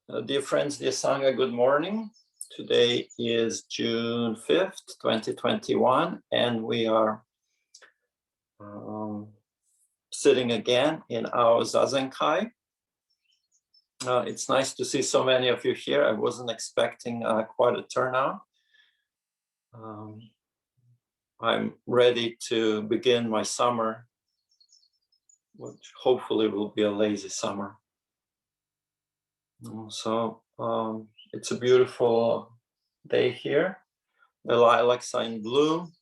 Dear friends, dear Sangha, good morning. Today is June 5th, 2021, and we are sitting again in our Zazenkai. It's nice to see so many of you here. I wasn't expecting quite a turnout. I'm ready to begin my summer, which hopefully will be a lazy summer. So it's a beautiful day here. The lilacs are in bloom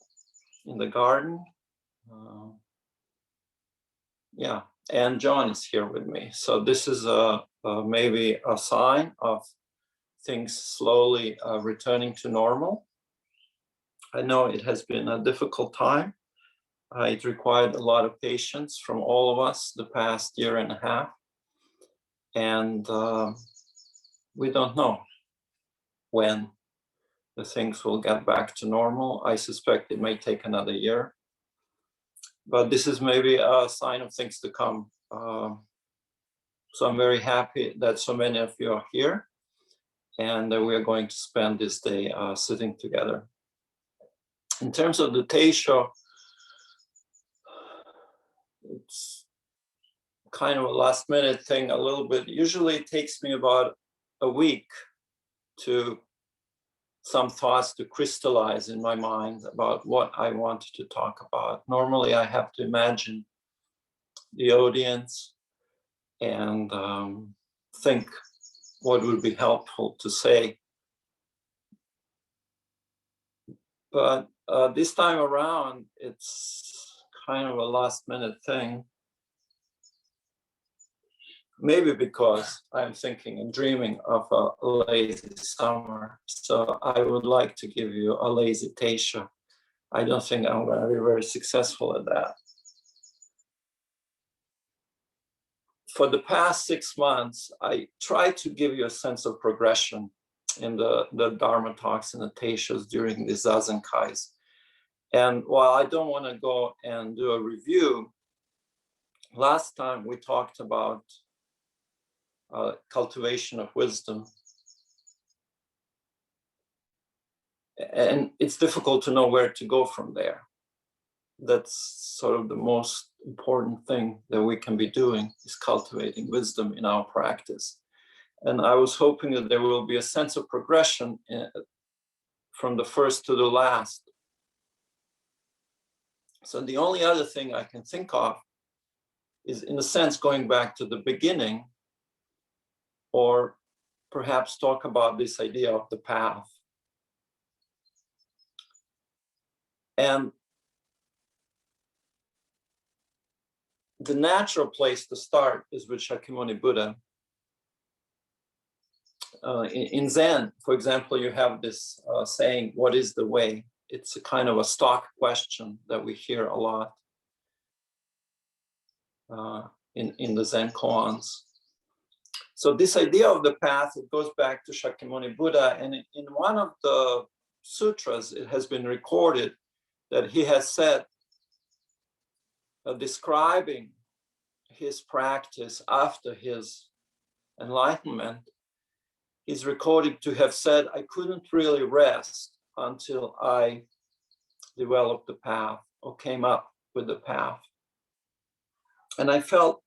in the garden. And John is here with me. So this is maybe a sign of things slowly returning to normal. I know it has been a difficult time. It required a lot of patience from all of us the past year and a half. And we don't know when the things will get back to normal. I suspect it may take another year. But this is maybe a sign of things to come. So I'm very happy that so many of you are here and that we are going to spend this day sitting together. In terms of the Teisho, it's kind of a last minute thing a little bit. Usually it takes me about a week to some thoughts to crystallize in my mind about what I wanted to talk about. Normally I have to imagine the audience and think what would be helpful to say. But this time around, it's kind of a last minute thing. Maybe because I'm thinking and dreaming of a lazy summer. So I would like to give you a lazy Teisho. I don't think I'm going to be very successful at that. For the past 6 months, I tried to give you a sense of progression in the Dharma talks and the Teishos during the Zazenkais. And while I don't want to go and do a review, last time we talked about cultivation of wisdom. And it's difficult to know where to go from there. That's sort of the most important thing that we can be doing, is cultivating wisdom in our practice. And I was hoping that there will be a sense of progression from the first to the last. So the only other thing I can think of is, in a sense, going back to the beginning, or perhaps talk about this idea of the path. And the natural place to start is with Shakyamuni Buddha. In Zen, for example, you have this saying, what is the way? It's a kind of a stock question that we hear a lot in the Zen koans. So this idea of the path, it goes back to Shakyamuni Buddha, and in one of the sutras, it has been recorded that he has said, describing his practice after his enlightenment, he's recorded to have said, I couldn't really rest until I developed the path or came up with the path. And I felt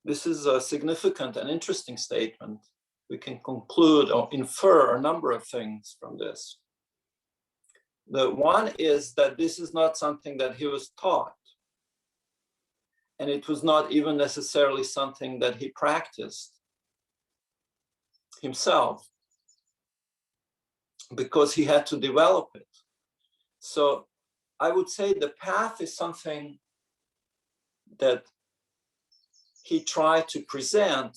this is a significant and interesting statement. We can conclude or infer a number of things from this. The one is that this is not something that he was taught. And it was not even necessarily something that he practiced himself, because he had to develop it. So I would say the path is something that he tried to present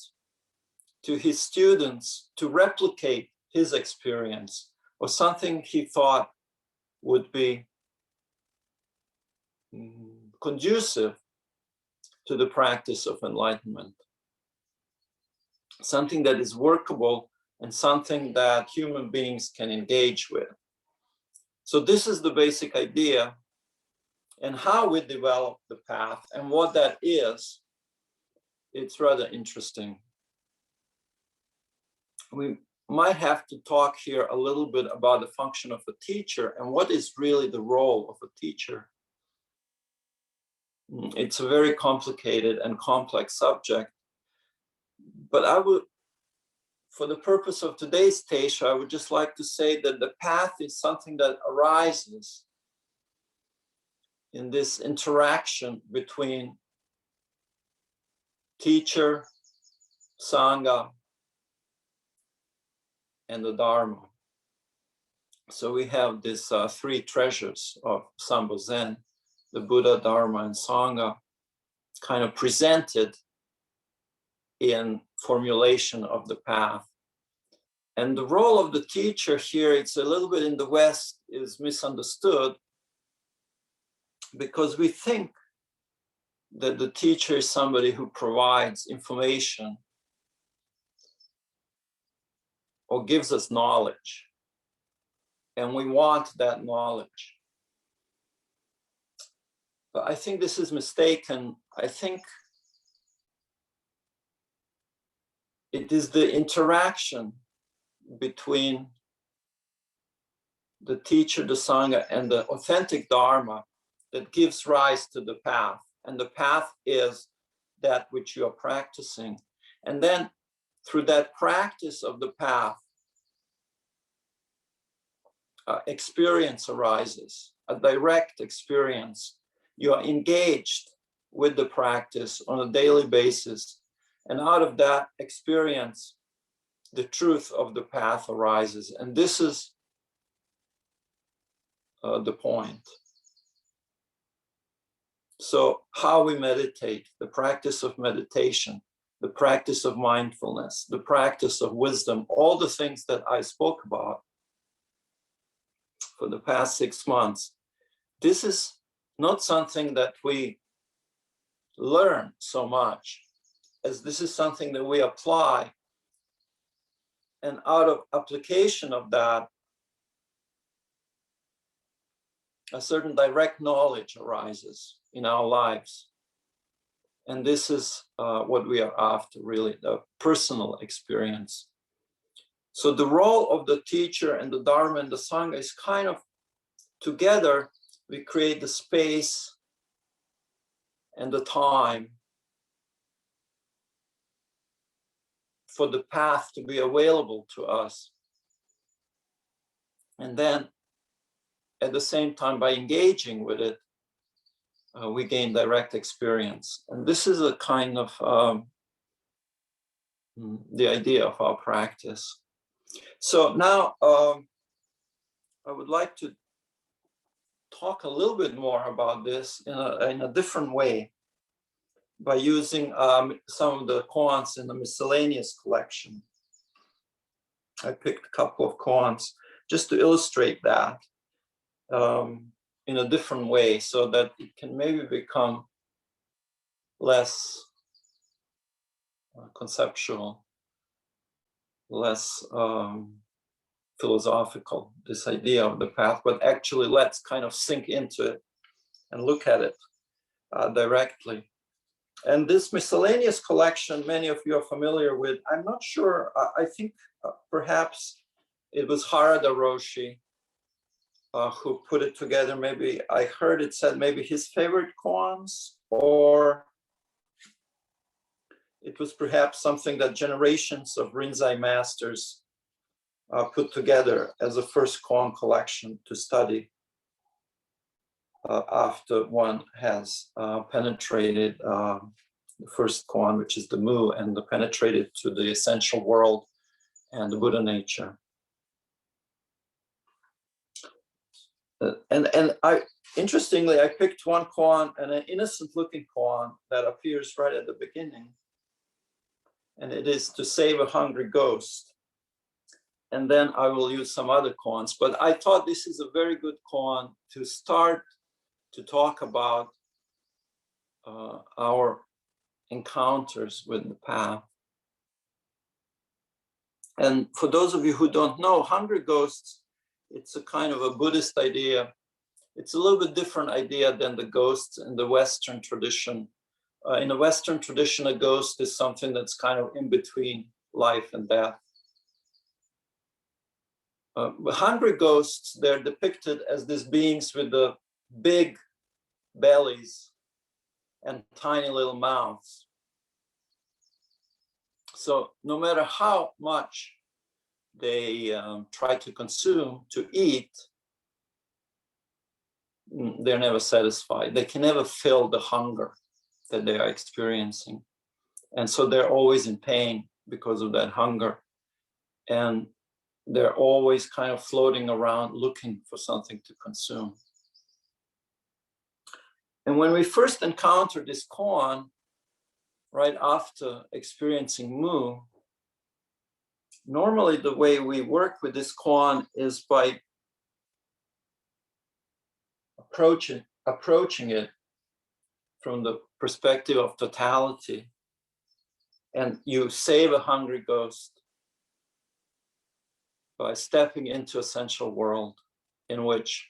to his students to replicate his experience, or something he thought would be conducive to the practice of enlightenment. Something that is workable and something that human beings can engage with. So this is the basic idea, and how we develop the path and what that is, it's rather interesting. we might have to talk here a little bit about the function of a teacher and what is really the role of a teacher. It's a very complicated and complex subject, but I would, for the purpose of today's Teisho, I would just like to say that the path is something that arises in this interaction between teacher, Sangha, and the Dharma. So we have these three treasures of Sambo Zen, the Buddha, Dharma, and Sangha, kind of presented in formulation of the path. And the role of the teacher here, it's a little bit in the West, is misunderstood because we think that the teacher is somebody who provides information or gives us knowledge, and we want that knowledge. But I think this is mistaken. I think it is the interaction between the teacher, the Sangha, and the authentic Dharma that gives rise to the path. And the path is that which you are practicing. And then through that practice of the path, experience arises, a direct experience. You are engaged with the practice on a daily basis. And out of that experience, the truth of the path arises. And this is the point. So how we meditate, the practice of meditation, the practice of mindfulness, the practice of wisdom, all the things that I spoke about for the past 6 months, this is not something that we learn so much, as this is something that we apply. And out of application of that, a certain direct knowledge arises in our lives. And this is what we are after, really, the personal experience. So the role of the teacher and the Dharma and the Sangha is kind of together, we create the space and the time for the path to be available to us. And then at the same time, by engaging with it, we gain direct experience. And this is a kind of the idea of our practice. So now I would like to talk a little bit more about this in a different way by using some of the koans in the miscellaneous collection. I picked a couple of koans just to illustrate that in a different way, so that it can maybe become less conceptual, less philosophical, this idea of the path, but actually let's kind of sink into it and look at it directly. And this miscellaneous collection, many of you are familiar with. I'm not sure, I think perhaps it was Harada Roshi who put it together. Maybe I heard it said maybe his favorite koans, or it was perhaps something that generations of Rinzai masters put together as a first koan collection to study after one has penetrated the first koan, which is the Mu, and penetrated to the essential world and the Buddha nature. And I, interestingly, I picked one koan, and an innocent-looking koan that appears right at the beginning, and it is to save a hungry ghost. And then I will use some other koans, but I thought this is a very good koan to start to talk about our encounters with the path. And for those of you who don't know, hungry ghosts, it's a kind of a Buddhist idea. It's a little bit different idea than the ghosts in the Western tradition. In the Western tradition, a ghost is something that's kind of in between life and death. hungry ghosts, they're depicted as these beings with the big bellies and tiny little mouths. So no matter how much they try to consume, to eat, they're never satisfied. They can never fill the hunger that they are experiencing. And so they're always in pain because of that hunger. And they're always kind of floating around looking for something to consume. And when we first encountered this koan, right after experiencing mu, normally the way we work with this koan is by approaching it from the perspective of totality. And you save a hungry ghost by stepping into essential world in which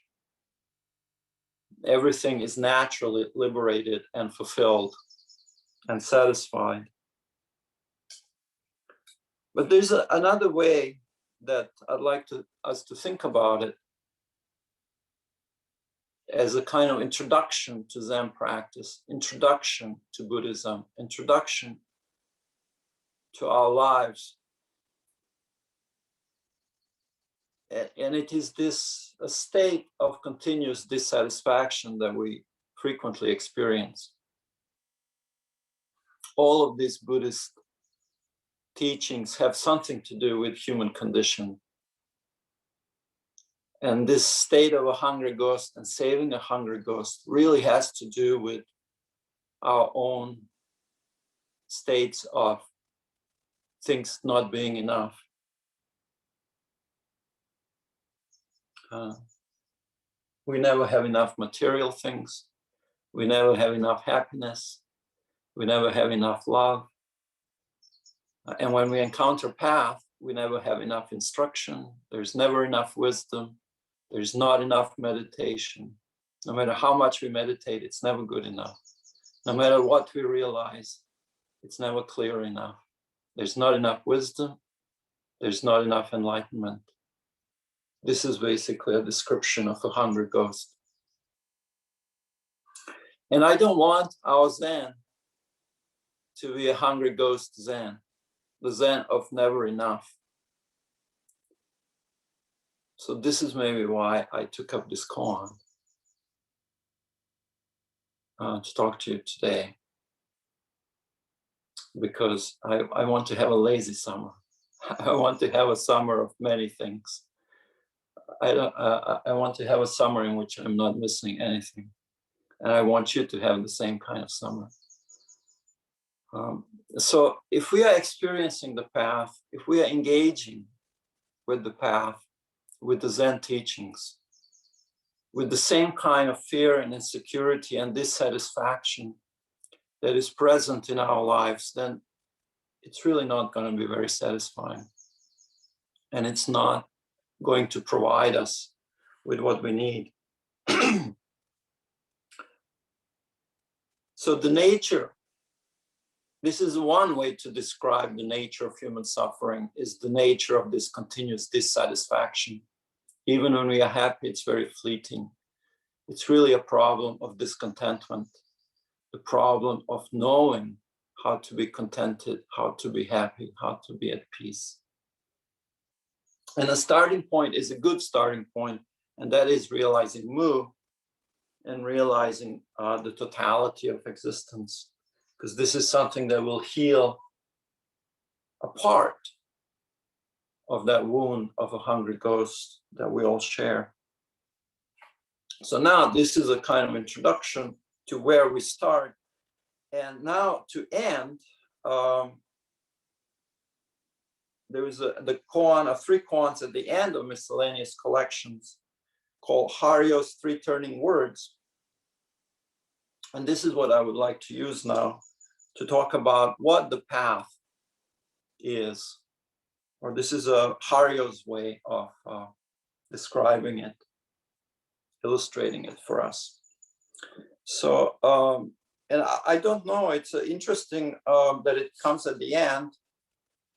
everything is naturally liberated and fulfilled and satisfied. But there's another way that I'd like us to think about it as a kind of introduction to Zen practice, introduction to Buddhism, introduction to our lives. And it is this a state of continuous dissatisfaction that we frequently experience. All of these Buddhist teachings have something to do with human condition. And this state of a hungry ghost and saving a hungry ghost really has to do with our own states of things not being enough. We never have enough material things. We never have enough happiness. We never have enough love. And when we encounter path, we never have enough instruction. There's never enough wisdom. There's not enough meditation. No matter how much we meditate, it's never good enough. No matter what we realize, it's never clear enough. There's not enough wisdom. There's not enough enlightenment. This is basically a description of a hungry ghost. And I don't want our Zen to be a hungry ghost Zen, the Zen of never enough. So this is maybe why I took up this koan to talk to you today, because I want to have a lazy summer. I want to have a summer of many things. I want to have a summer in which I'm not missing anything. And I want you to have the same kind of summer. So if we are experiencing the path, if we are engaging with the path, with the Zen teachings, with the same kind of fear and insecurity and dissatisfaction that is present in our lives, then it's really not going to be very satisfying. And it's not going to provide us with what we need. So the nature, this is one way to describe the nature of human suffering, is the nature of this continuous dissatisfaction. Even when we are happy, it's very fleeting. It's really a problem of discontentment, the problem of knowing how to be contented, how to be happy, how to be at peace. And a starting point is a good starting point, and that is realizing mu and realizing the totality of existence, because this is something that will heal a part of that wound of a hungry ghost that we all share. So now this is a kind of introduction to where we start. And now to end, there is the koan of 3 koans at the end of miscellaneous collections called Haryo's 3 Turning Words. And this is what I would like to use now to talk about what the path is. Or this is a Haryo's way of describing it, illustrating it for us. So, and I don't know, it's interesting that it comes at the end.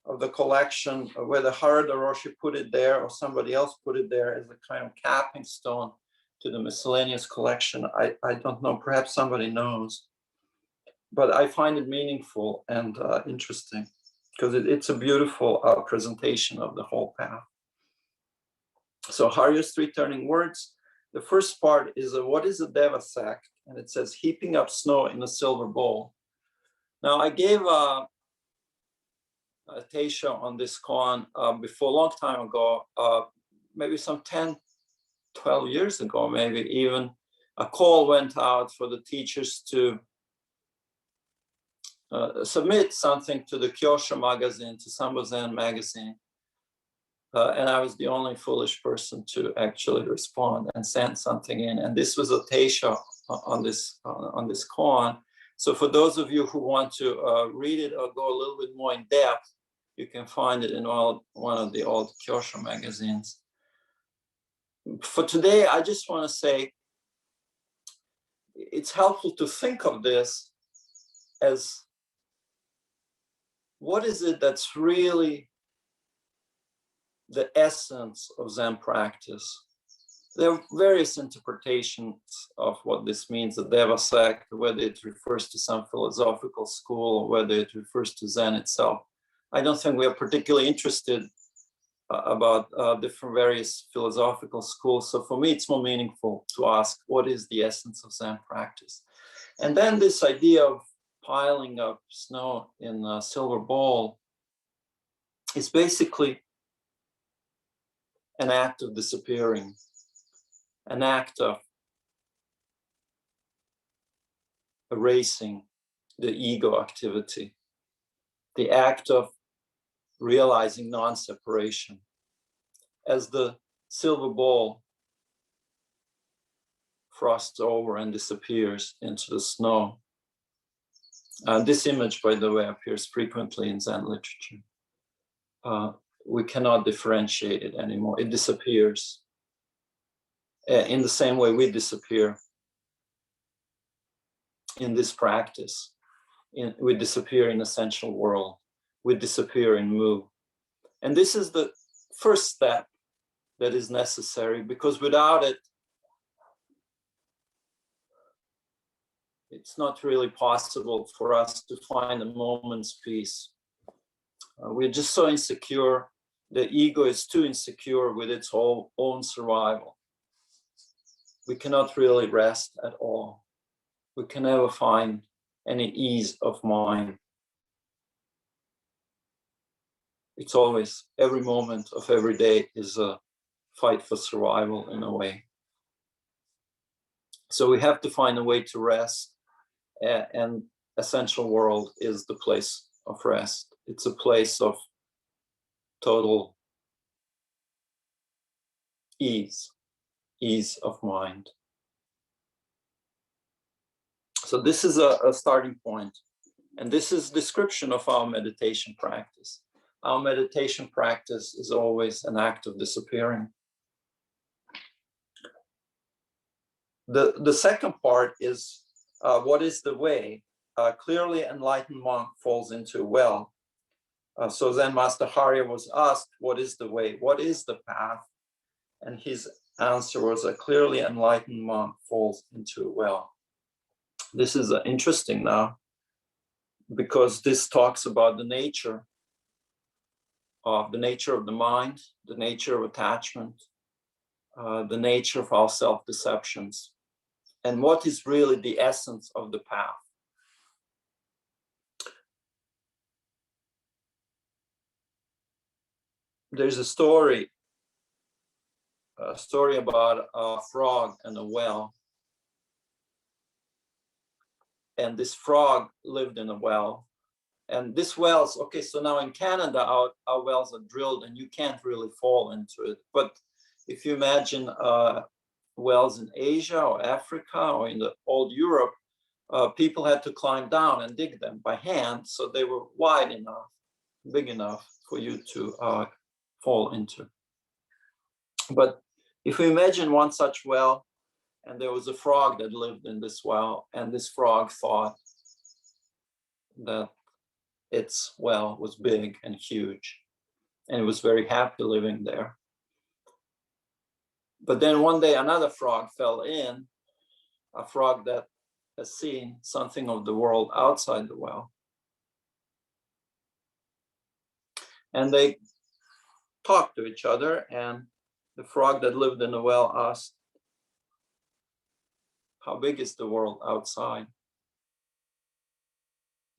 of the collection, whether Harada Roshi put it there or somebody else put it there as a kind of capping stone to the miscellaneous collection. I don't know, perhaps somebody knows. But I find it meaningful and interesting because it's a beautiful presentation of the whole path. So Harya's three turning words. The first part is what is a Deva sect? And it says heaping up snow in a silver bowl. Now I gave a Teisho on this koan before a long time ago, maybe some 10, 12 years ago, maybe even. A call went out for the teachers to submit something to the Kyosho magazine, to Sambo Zen magazine. And I was the only foolish person to actually respond and send something in. And this was a Teisho on this koan. So for those of you who want to read it or go a little bit more in depth, you can find it in one of the old Kyosho magazines. For today, I just want to say it's helpful to think of this as what is it that's really the essence of Zen practice. There are various interpretations of what this means, the Deva sect, whether it refers to some philosophical school or whether it refers to Zen itself. I don't think we are particularly interested about different various philosophical schools. So for me, it's more meaningful to ask, what is the essence of Zen practice? And then this idea of piling up snow in a silver bowl is basically an act of disappearing, an act of erasing the ego activity, the act of realizing non-separation. As the silver ball frosts over and disappears into the snow. This image, by the way, appears frequently in Zen literature. We cannot differentiate it anymore. It disappears. In the same way we disappear in this practice. We disappear in essential world. We disappear in Mu. And this is the first step that is necessary, because without it, it's not really possible for us to find a moment's peace. We're just so insecure. The ego is too insecure with its own survival. We cannot really rest at all. We can never find any ease of mind. It's always, every moment of every day is a fight for survival in a way. So we have to find a way to rest, and essential world is the place of rest. It's a place of total ease of mind. So this is a starting point. And this is description of our meditation practice. Our meditation practice is always an act of disappearing. The second part is what is the way? Clearly enlightened monk falls into a well. So Zen Master Harya was asked, what is the way? What is the path? And his answer was, a clearly enlightened monk falls into a well. This is interesting now, because this talks about the nature of the mind, the nature of attachment, the nature of our self-deceptions, and what is really the essence of the path. There's a story about a frog and a well. And this frog lived in a well. And this well's, okay, so now in Canada, our wells are drilled and you can't really fall into it. But if you imagine wells in Asia or Africa or in the old Europe, people had to climb down and dig them by hand. So they were wide enough, big enough for you to fall into. But if we imagine one such well, and there was a frog that lived in this well, and this frog thought that its well was big and huge, and it was very happy living there. But then one day another frog fell in, a frog that has seen something of the world outside the well. And they talked to each other, and the frog that lived in the well asked, how big is the world outside?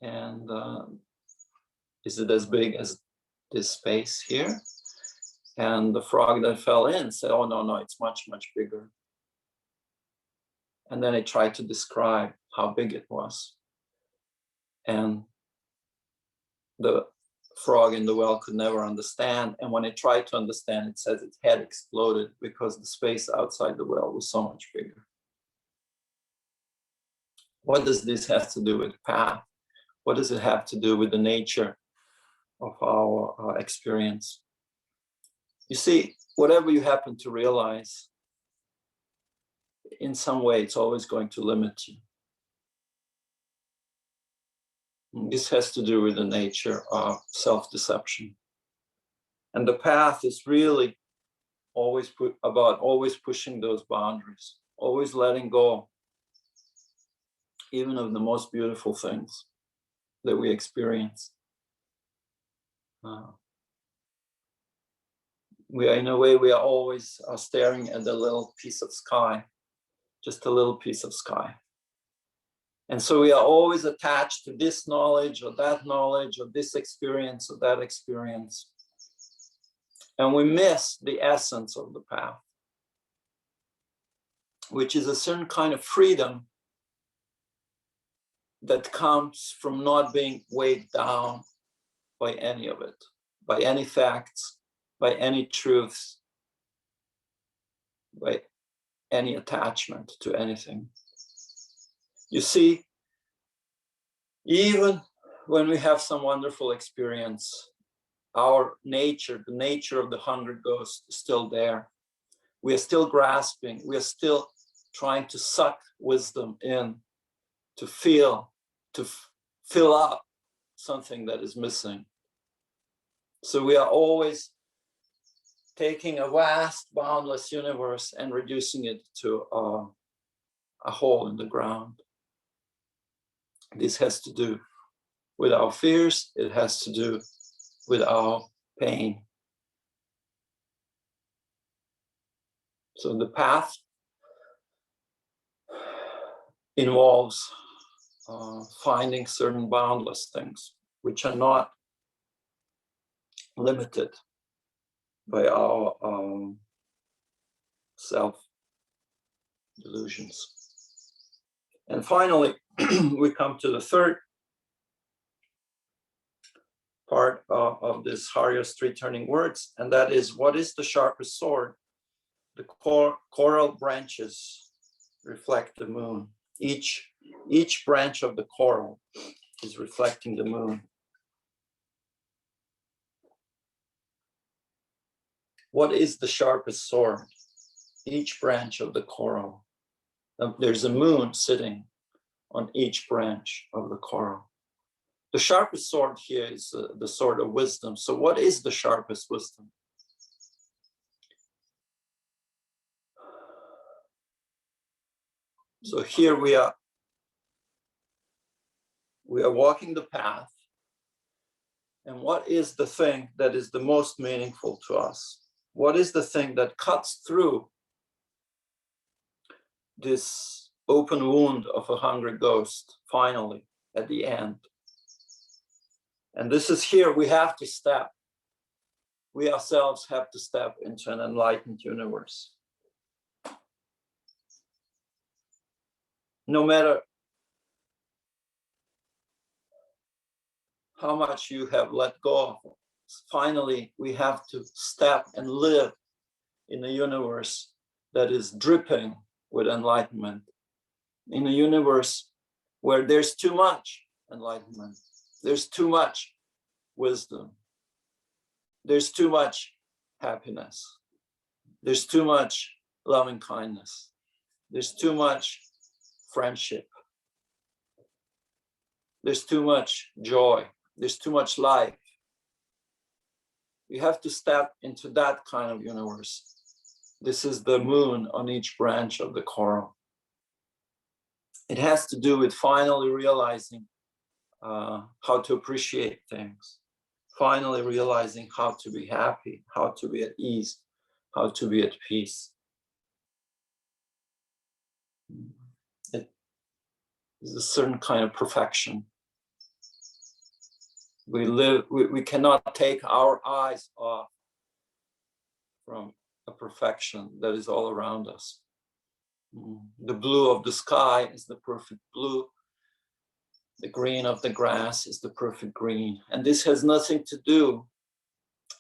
And is it as big as this space here? And the frog that fell in said, oh, no, it's much, much bigger. And then he tried to describe how big it was. And the frog in the well could never understand. And when it tried to understand, it says its head exploded because the space outside the well was so much bigger. What does this have to do with path? What does it have to do with the nature of our experience? You see, whatever you happen to realize, in some way, it's always going to limit you. And this has to do with the nature of self-deception. And the path is really always always pushing those boundaries, always letting go, even of the most beautiful things that we experience. In a way, we are always staring at a little piece of sky, just a little piece of sky. And so we are always attached to this knowledge or this experience or that experience. And we miss the essence of the path, which is a certain kind of freedom that comes from not being weighed down by any of it, by any facts, by any truths, by any attachment to anything. You see, even when we have some wonderful experience, our nature, the nature of the 100 ghosts is still there. We are still grasping, we are still trying to suck wisdom in, to fill up something that is missing. So we are always taking a vast, boundless universe and reducing it to a hole in the ground. This has to do with our fears. It has to do with our pain. So the path involves finding certain boundless things which are not limited by our self-delusions. And finally, we come to the third part of this Harya's three turning words, and that is, what is the sharpest sword? The coral branches reflect the moon. Each branch of the coral is reflecting the moon. What is the sharpest sword? Each branch of the coral. There's a moon sitting on each branch of the coral. The sharpest sword here is the sword of wisdom. So what is the sharpest wisdom? So here we are walking the path. And what is the thing that is the most meaningful to us? What is the thing that cuts through this open wound of a hungry ghost, finally, at the end? And this is here we have to step. We ourselves have to step into an enlightened universe. No matter how much you have let go of, finally, we have to step and live in a universe that is dripping with enlightenment, in a universe where there's too much enlightenment, there's too much wisdom, there's too much happiness, there's too much loving kindness, there's too much friendship, there's too much joy, There's too much life. We have to step into that kind of universe. This is the moon on each branch of the coral. It has to do with finally realizing how to appreciate things, finally realizing how to be happy, how to be at ease, how to be at peace. It is a certain kind of perfection. We cannot take our eyes off from a perfection that is all around us. The blue of the sky is the perfect blue. The green of the grass is the perfect green. And this has nothing to do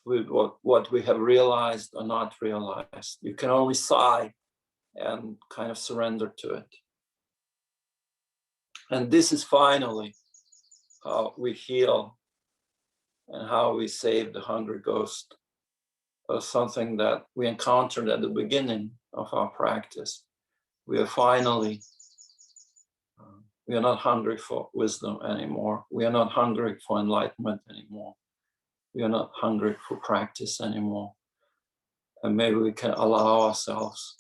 with what we have realized or not realized. You can only sigh and kind of surrender to it. And this is finally how we heal and how we save the hungry ghost. Something that we encountered at the beginning of our practice. We are finally, we are not hungry for wisdom anymore. We are not hungry for enlightenment anymore. We are not hungry for practice anymore. And maybe we can allow ourselves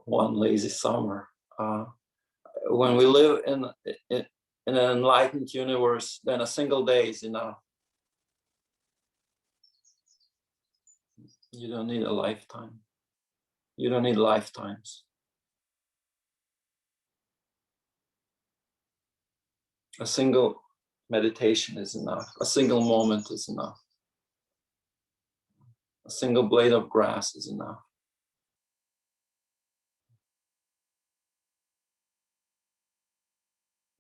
one lazy summer. When we live in an enlightened universe, then a single day is enough. You don't need a lifetime. You don't need lifetimes. A single meditation is enough. A single moment is enough. A single blade of grass is enough.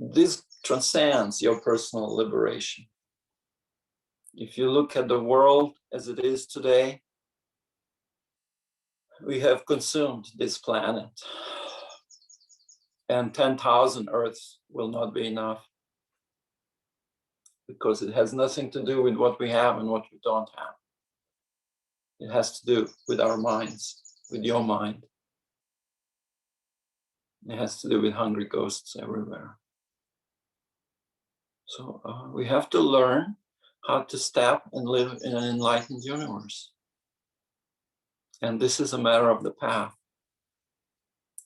This transcends your personal liberation. If you look at the world as it is today, we have consumed this planet, and 10,000 Earths will not be enough, because it has nothing to do with what we have and what we don't have. It has to do with our minds, with your mind. It has to do with hungry ghosts everywhere. So we have to learn how to step and live in an enlightened universe. And this is a matter of the path.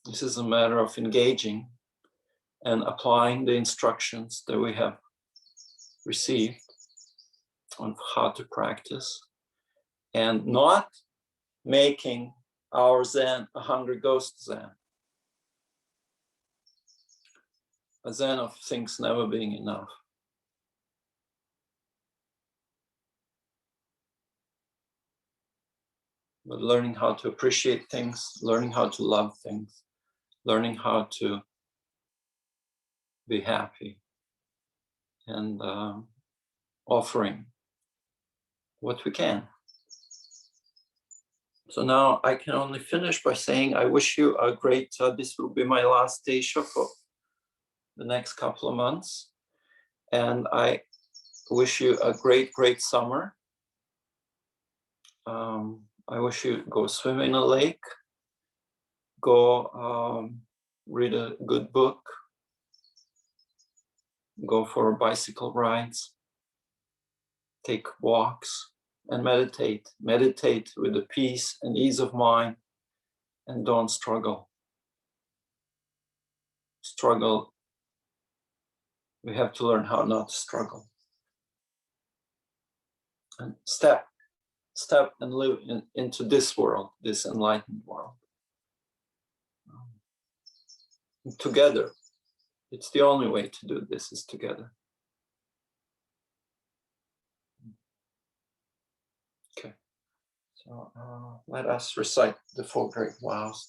This is a matter of engaging and applying the instructions that we have received on how to practice, and not making our Zen a hungry ghost Zen. A Zen of things never being enough. But learning how to appreciate things, learning how to love things, learning how to be happy, and offering what we can. So now I can only finish by saying I wish you a great, this will be my last Teisho for the next couple of months. And I wish you a great, great summer. I wish you go swim in a lake, go read a good book, go for bicycle rides, take walks, and meditate. Meditate with the peace and ease of mind, and don't struggle. Struggle, we have to learn how not to struggle. And step and live into this world, this enlightened world. Together. It's the only way to do this, is together. Okay, so let us recite the 4 great vows.